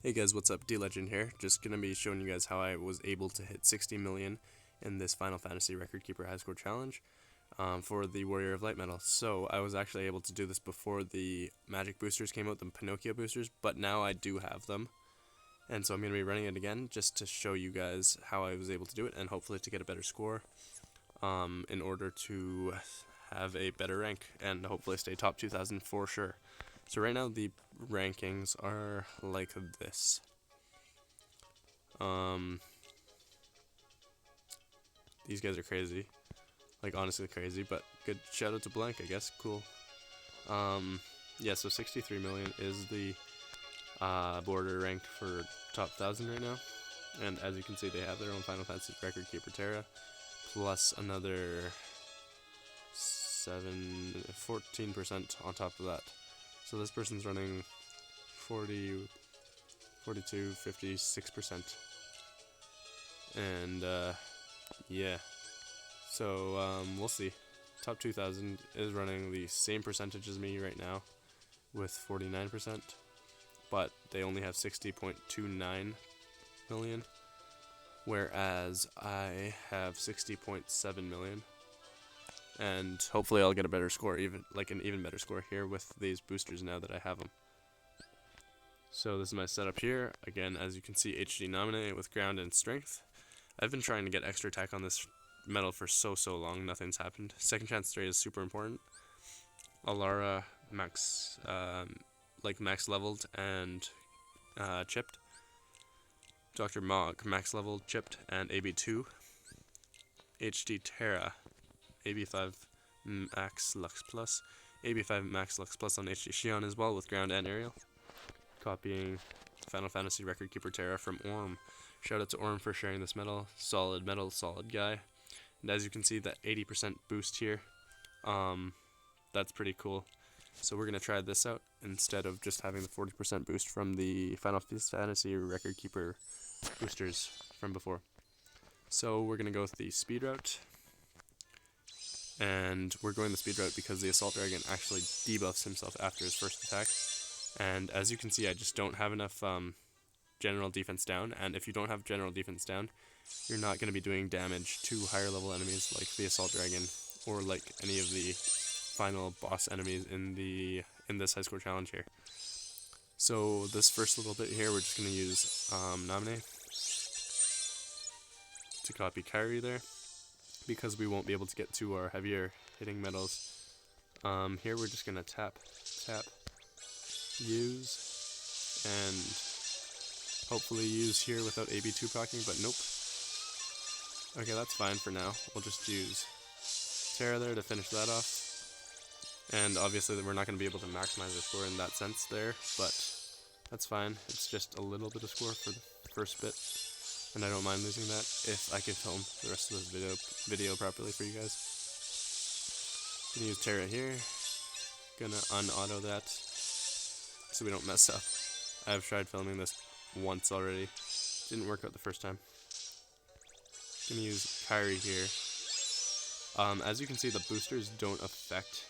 Hey guys, what's up? D-Legend here. Just gonna be showing you guys how I was able to hit 60 million in this Final Fantasy Record Keeper High Score Challenge for the Warrior of Light medal. So I was actually able to do this before the Magic boosters came out, the Pinocchio boosters, but now I do have them. And so I'm gonna be running it again just to show you guys how I was able to do it and hopefully to get a better score in order to have a better rank and hopefully stay top 2000 for sure. So right now the rankings are like this. These guys are crazy, like honestly crazy, but good shout out to Blank, I guess. Cool. Yeah, so 63 million is the border rank for top 1000 right now, and as you can see they have their own Final Fantasy Record Keeper Terra plus another 14% on top of that. So this person's running 40, 42, 56%. And yeah, so we'll see. Top 2000 is running the same percentage as me right now with 49%, but they only have 60.29 million, whereas I have 60.7 million. And hopefully I'll get a better score, an even better score here with these boosters now that I have them. So this is my setup here. Again, as you can see, HD nominate with ground and strength. I've been trying to get extra attack on this medal for so long. Nothing's happened. Second chance straight is super important. Alara max, max leveled and chipped. Dr. Mog max leveled, chipped, and AB2. HD Terra. AB5 Max Lux Plus, AB5 Max Lux Plus on HD Shion as well with ground and aerial. Copying Final Fantasy Record Keeper Terra from Orm. Shout out to Orm for sharing this medal. Solid medal, solid guy. And as you can see, that 80% boost here, that's pretty cool. So we're going to try this out instead of just having the 40% boost from the Final Fantasy Record Keeper boosters from before. So we're going to go with the speed route. And we're going the speed route because the Assault Dragon actually debuffs himself after his first attack. And as you can see, I just don't have enough general defense down. And if you don't have general defense down, you're not going to be doing damage to higher level enemies like the Assault Dragon or like any of the final boss enemies in this high score challenge here. So this first little bit here, we're just going to use Naminé to copy Kairi there, because we won't be able to get to our heavier hitting medals. Here we're just gonna tap, use, and hopefully use here without AB2 proccing, but nope. Okay, that's fine for now. We'll just use Terra there to finish that off. And obviously we're not going to be able to maximize our score in that sense there, but that's fine. It's just a little bit of score for the first bit. And I don't mind losing that if I can film the rest of this video properly for you guys. Gonna use Terra here. Gonna unauto that so we don't mess up. I've tried filming this once already. Didn't work out the first time. Gonna use Kairi here. As you can see, the boosters don't affect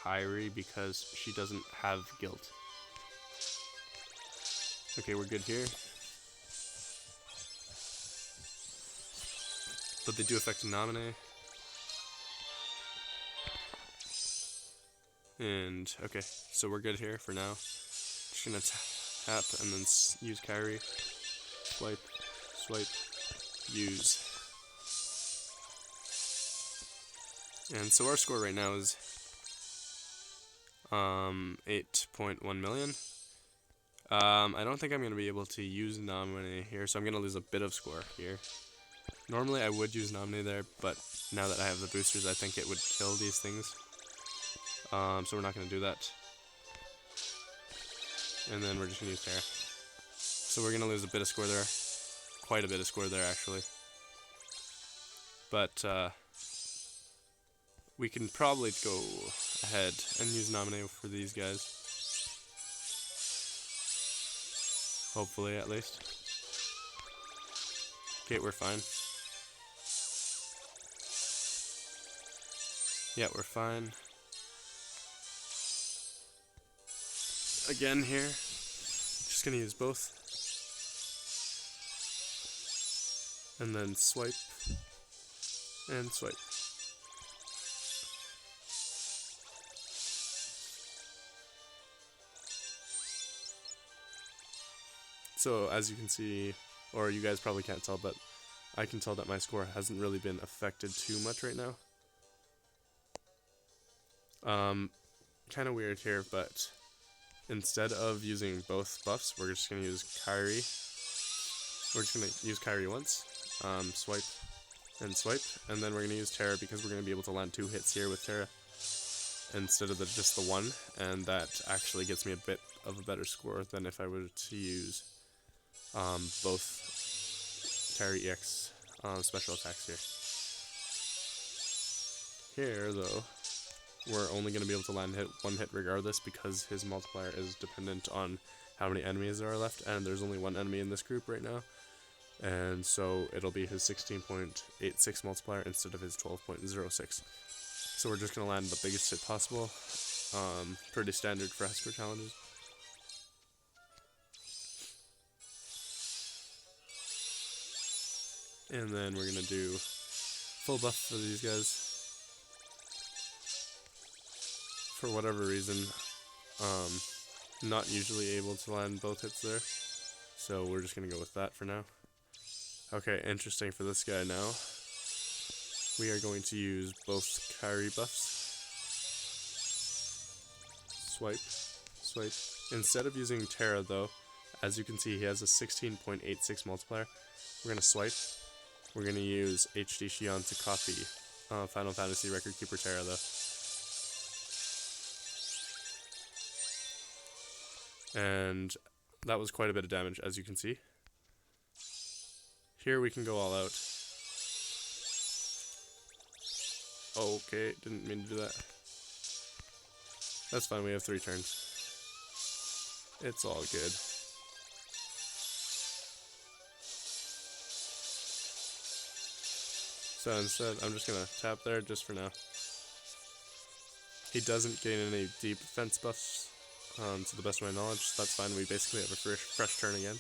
Kairi because she doesn't have guilt. Okay, we're good here. But they do affect Naminé. And, okay, so we're good here for now. Just gonna tap and then use Kairi. Swipe, use. And so our score right now is 8.1 million. I don't think I'm gonna be able to use Naminé here, so I'm gonna lose a bit of score here. Normally I would use Naminé there, but now that I have the boosters, I think it would kill these things. So we're not going to do that. And then we're just going to use Terra. So we're going to lose a bit of score there. Quite a bit of score there, actually. But we can probably go ahead and use Naminé for these guys. Hopefully, at least. Okay, we're fine. Yeah, we're fine. Again here, just going to use both. And then swipe and swipe. So as you can see, or you guys probably can't tell, but I can tell that my score hasn't really been affected too much right now. Kind of weird here, but instead of using both buffs, we're just going to use Kyrie. We're just going to use Kyrie once, swipe and swipe, and then we're going to use Terra because we're going to be able to land 2 hits here with Terra instead of just the one, and that actually gets me a bit of a better score than if I were to use both Terra EX special attacks here. Here, though, we're only going to be able to land one hit regardless because his multiplier is dependent on how many enemies there are left, and there's only one enemy in this group right now, and so it'll be his 16.86 multiplier instead of his 12.06. So we're just going to land the biggest hit possible, pretty standard for Esper challenges. And then we're going to do full buff for these guys. For whatever reason, not usually able to land both hits there, so we're just going to go with that for now. Okay, interesting for this guy now. We are going to use both Kyrie buffs. Swipe, swipe. Instead of using Terra though, as you can see he has a 16.86 multiplier. We're going to swipe. We're going to use HD Xion to copy Final Fantasy Record Keeper Terra though. And that was quite a bit of damage, as you can see. Here we can go all out. Okay, didn't mean to do that. That's fine, we have 3 turns. It's all good. So instead, I'm just gonna tap there just for now. He doesn't gain any deep defense buffs, to the best of my knowledge. That's fine, we basically have a fresh turn again.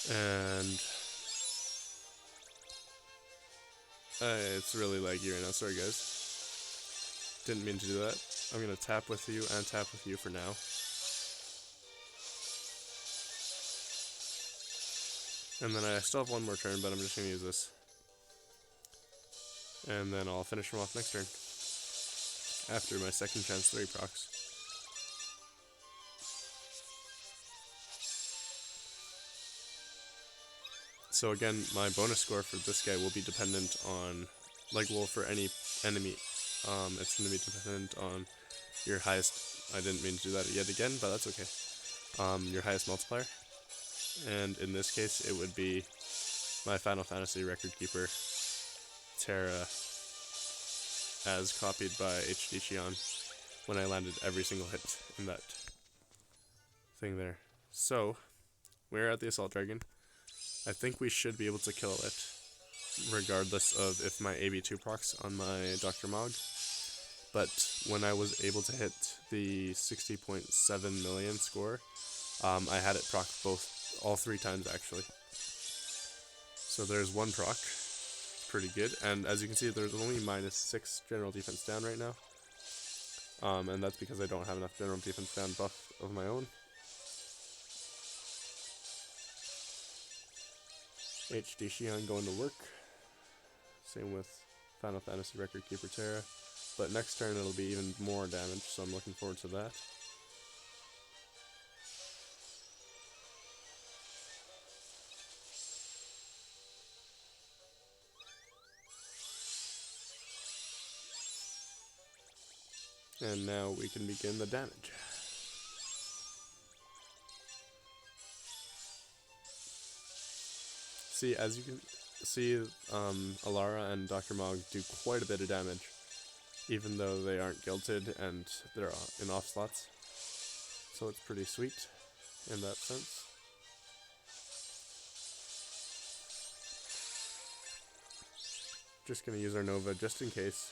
And it's really laggy right now, sorry guys. Didn't mean to do that. I'm gonna tap with you and tap with you for now. And then I still have one more turn, but I'm just gonna use this. And then I'll finish him off next turn. After my second chance 3 procs. So again, my bonus score for this guy will be dependent on, for any enemy, it's going to be dependent on your highest, I didn't mean to do that yet again, but that's okay, your highest multiplier, and in this case, it would be my Final Fantasy Record Keeper, Terra, as copied by HD Xion, when I landed every single hit in that thing there. So, we're at the Assault Dragon. I think we should be able to kill it, regardless of if my AB2 procs on my Dr. Mog. But when I was able to hit the 60.7 million score, I had it proc all 3 times actually. So there's 1 proc, pretty good, and as you can see there's only -6 general defense down right now. And that's because I don't have enough general defense down buff of my own. HD Xion going to work. Same with Final Fantasy Record Keeper Terra. But next turn it'll be even more damage, so I'm looking forward to that. And now we can begin the damage. See, as you can see, Alara and Dr. Mog do quite a bit of damage, even though they aren't guilted and they're in off slots. So it's pretty sweet in that sense. Just gonna use our Nova just in case.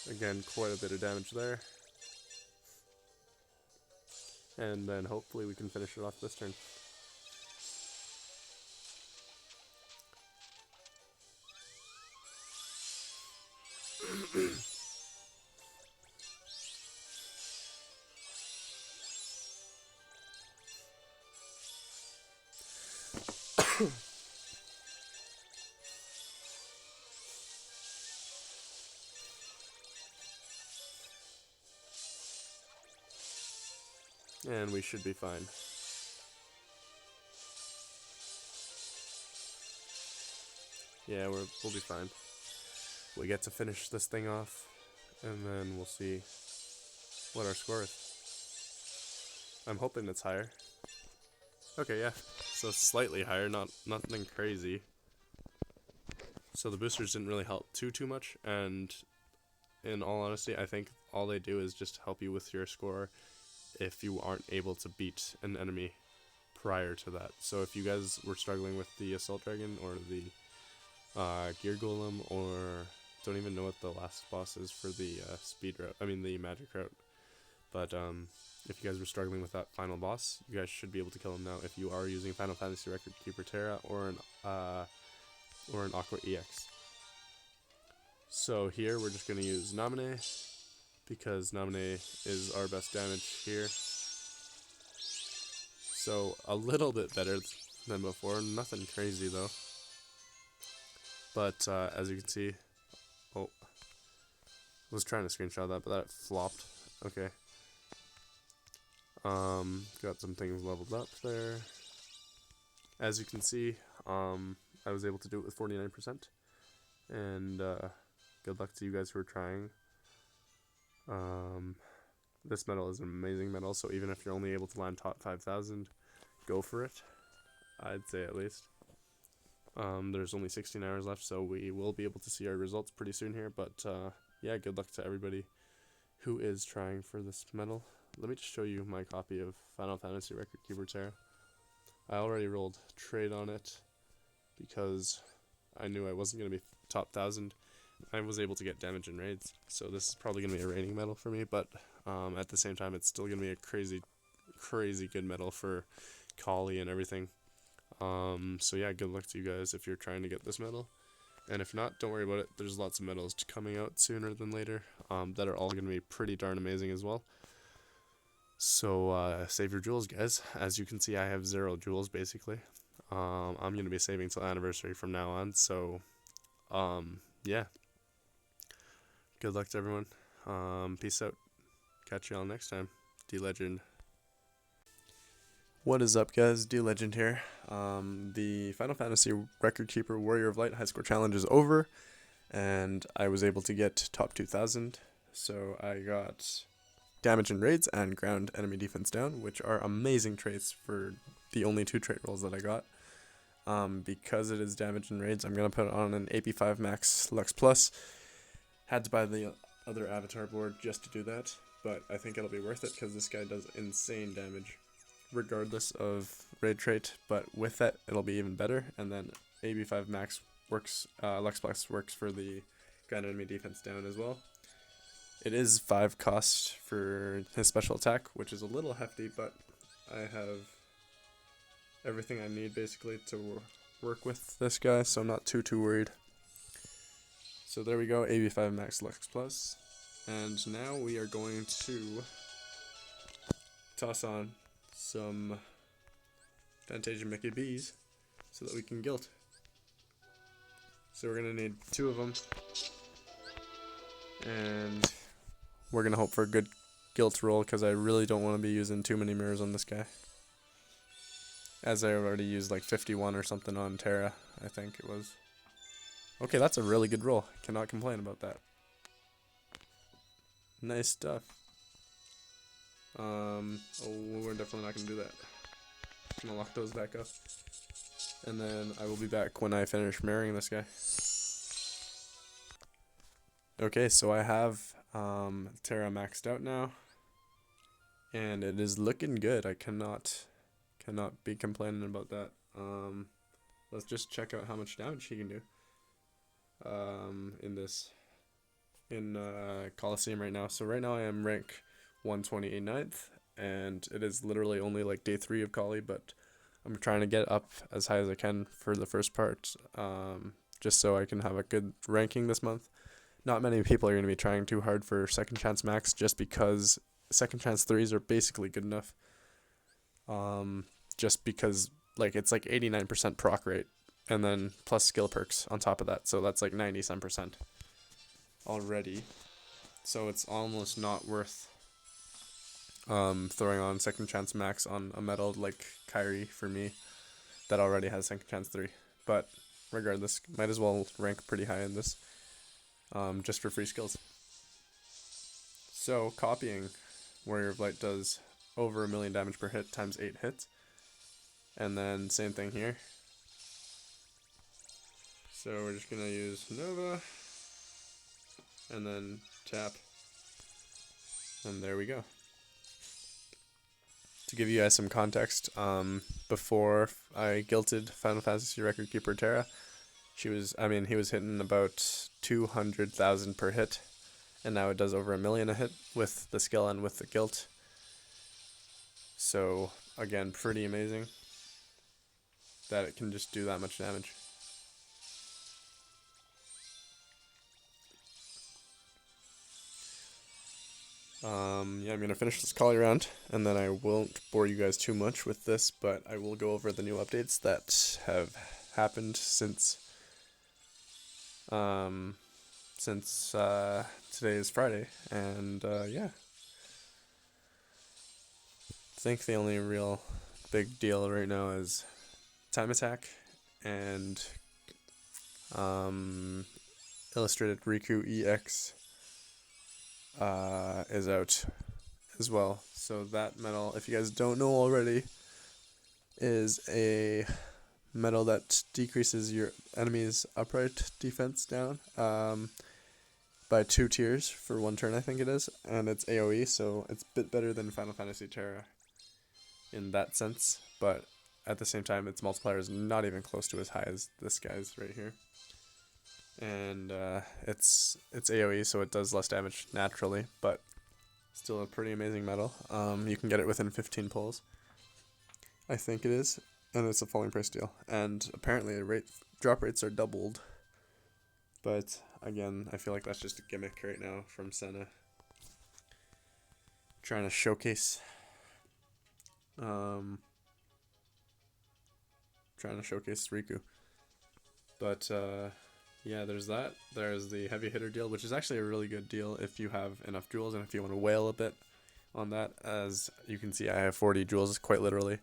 Again, quite a bit of damage there. And then hopefully we can finish it off this turn. And we should be fine. Yeah, we'll be fine. We get to finish this thing off, and then we'll see what our score is. I'm hoping it's higher. Okay, yeah. So slightly higher, nothing crazy. So the boosters didn't really help too much, and in all honesty, I think all they do is just help you with your score if you aren't able to beat an enemy prior to that. So if you guys were struggling with the Assault Dragon or the Gear Golem, or don't even know what the last boss is for the speed route, the magic route, but if you guys were struggling with that final boss, you guys should be able to kill him now if you are using Final Fantasy Record Keeper Terra or an Aqua EX. So here we're just going to use Naminé, because Naminé is our best damage here. So a little bit better than before, nothing crazy though. But as you can see, I was trying to screenshot that, but that flopped. Okay. Got some things leveled up there. As you can see, I was able to do it with 49%. And good luck to you guys who are trying. This medal is an amazing medal, so even if you're only able to land top 5,000, go for it. I'd say at least. There's only 16 hours left, so we will be able to see our results pretty soon here, but yeah, good luck to everybody who is trying for this medal. Let me just show you my copy of Final Fantasy Record Keeper Terra. I already rolled trade on it because I knew I wasn't going to be top 1,000. I was able to get damage in raids, so this is probably going to be a raiding medal for me, but at the same time, it's still going to be a crazy good medal for Kali and everything. So yeah, good luck to you guys if you're trying to get this medal. And if not, don't worry about it. There's lots of medals coming out sooner than later that are all going to be pretty darn amazing as well. So save your jewels, guys. As you can see, I have 0 jewels basically. I'm going to be saving till anniversary from now on. So yeah. Good luck to everyone. Peace out. Catch y'all next time. D-Legend. What is up, guys? D-Legend here. The Final Fantasy Record Keeper Warrior of Light High Score Challenge is over, and I was able to get top 2,000. So I got damage in raids and ground enemy defense down, which are amazing traits for the only 2 trait rolls that I got. Because it is damage in raids, I'm going to put it on an AP5 Max Lux Plus. Had to buy the other avatar board just to do that, but I think it'll be worth it because this guy does insane damage regardless of raid trait, but with that it'll be even better. And then AB5 Max works, Lux Plus works for the ground enemy defense down as well. It is 5 cost for his special attack, which is a little hefty, but I have everything I need basically to work with this guy, so I'm not too worried. So there we go, AB5 Max Lux Plus. And now we are going to toss on some Fantasia Mickey B's so that we can guilt. So we're going to need 2 of them. And we're going to hope for a good guilt roll because I really don't want to be using too many mirrors on this guy. As I already used like 51 or something on Terra, I think it was. Okay, that's a really good roll. Cannot complain about that. Nice stuff. Oh, we're definitely not going to do that. I'm going to lock those back up. And then I will be back when I finish mirroring this guy. Okay, so I have Terra maxed out now. And it is looking good. I cannot be complaining about that. Let's just check out how much damage he can do in this. in Coliseum right now. So right now I am rank 129th, and it is literally only like day 3 of Coli, but I'm trying to get up as high as I can for the first part, just so I can have a good ranking this month. Not many people are going to be trying too hard for second chance max, just because second chance 3s are basically good enough. Just because like it's like 89% proc rate, and then plus skill perks on top of that, so that's like 90% already. So it's almost not worth throwing on second chance max on a medal like Kyrie for me that already has second chance 3. But regardless, might as well rank pretty high in this, just for free skills. So copying Warrior of Light does over 1,000,000 damage per hit times 8 hits, and then same thing here. So we're just gonna use Nova and then tap, and there we go. To give you guys some context, before I guilted Final Fantasy Record Keeper Terra, he was hitting about 200,000 per hit, and now it does over 1,000,000 a hit with the skill and with the guilt. So again, pretty amazing that it can just do that much damage. Yeah, I'm going to finish this Collie round, and then I won't bore you guys too much with this, but I will go over the new updates that have happened since today is Friday, and yeah. I think the only real big deal right now is time attack, and Illustrated Riku EX is out as well. So that medal, if you guys don't know already, is a medal that decreases your enemy's upright defense down by 2 tiers for 1 turn, I think it is, and it's AoE, so it's a bit better than Final Fantasy Terra in that sense, but at the same time its multiplier is not even close to as high as this guy's right here. And it's AoE, so it does less damage naturally, but still a pretty amazing medal. You can get it within 15 pulls, I think it is, and it's a falling price deal. And apparently the drop rates are doubled, but again, I feel like that's just a gimmick right now from Senna, trying to showcase Riku. But yeah, there's that. There's the heavy hitter deal, which is actually a really good deal if you have enough jewels and if you want to whale a bit on that. As you can see, I have 40 jewels, quite literally,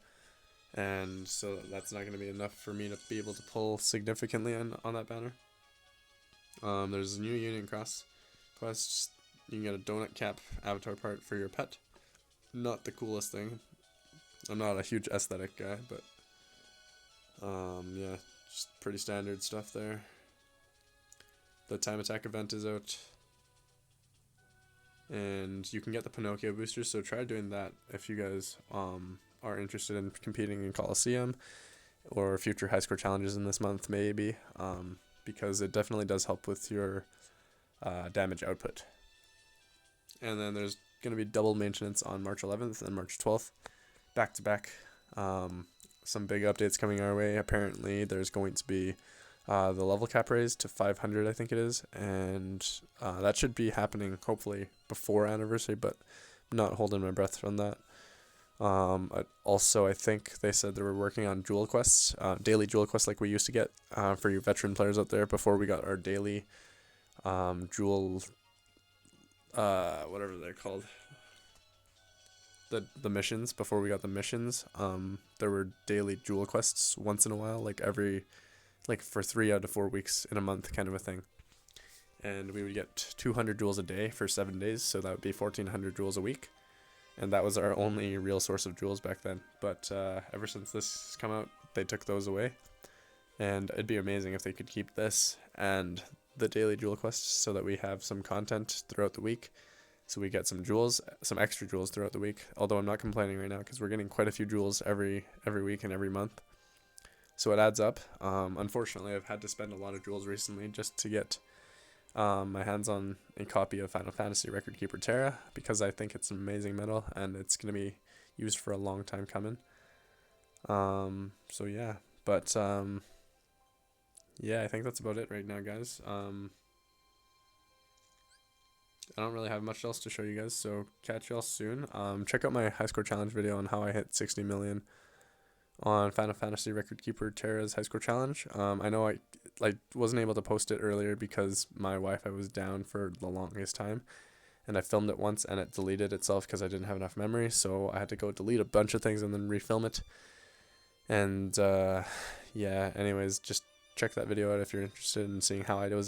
and so that's not going to be enough for me to be able to pull significantly on that banner. There's a new Union Cross quests. You can get a donut cap avatar part for your pet. Not the coolest thing. I'm not a huge aesthetic guy, but yeah, just pretty standard stuff there. The time attack event is out, and you can get the Pinocchio boosters, so try doing that if you guys are interested in competing in Coliseum or future high score challenges in this month, maybe, because it definitely does help with your damage output. And then there's going to be double maintenance on March 11th and March 12th, back to back. Some big updates coming our way. Apparently there's going to be the level cap raised to 500, I think it is, and that should be happening hopefully before anniversary, but I'm not holding my breath on that. Also, I think they said they were working on jewel quests, daily jewel quests like we used to get for you veteran players out there before we got our daily jewel, whatever they're called, the missions. Before we got the missions, there were daily jewel quests once in a while, like for 3 out of 4 weeks in a month kind of a thing, and we would get 200 jewels a day for 7 days, so that would be 1,400 jewels a week, and that was our only real source of jewels back then. But ever since this has come out, they took those away, and it'd be amazing if they could keep this and the daily jewel quests so that we have some content throughout the week, so we get some jewels, some extra jewels throughout the week. Although I'm not complaining right now because we're getting quite a few jewels every week and every month. So it adds up. Unfortunately, I've had to spend a lot of jewels recently just to get my hands on a copy of Final Fantasy Record Keeper Terra because I think it's an amazing medal and it's going to be used for a long time coming. So yeah, but yeah, I think that's about it right now, guys. I don't really have much else to show you guys, so catch y'all soon. Check out my high score challenge video on how I hit 60 million on Final Fantasy Record Keeper Terra's high score challenge. I know I wasn't able to post it earlier because my Wi-Fi was down for the longest time, and I filmed it once and it deleted itself because I didn't have enough memory, so I had to go delete a bunch of things and then refilm it. And yeah, anyways, just check that video out if you're interested in seeing how I was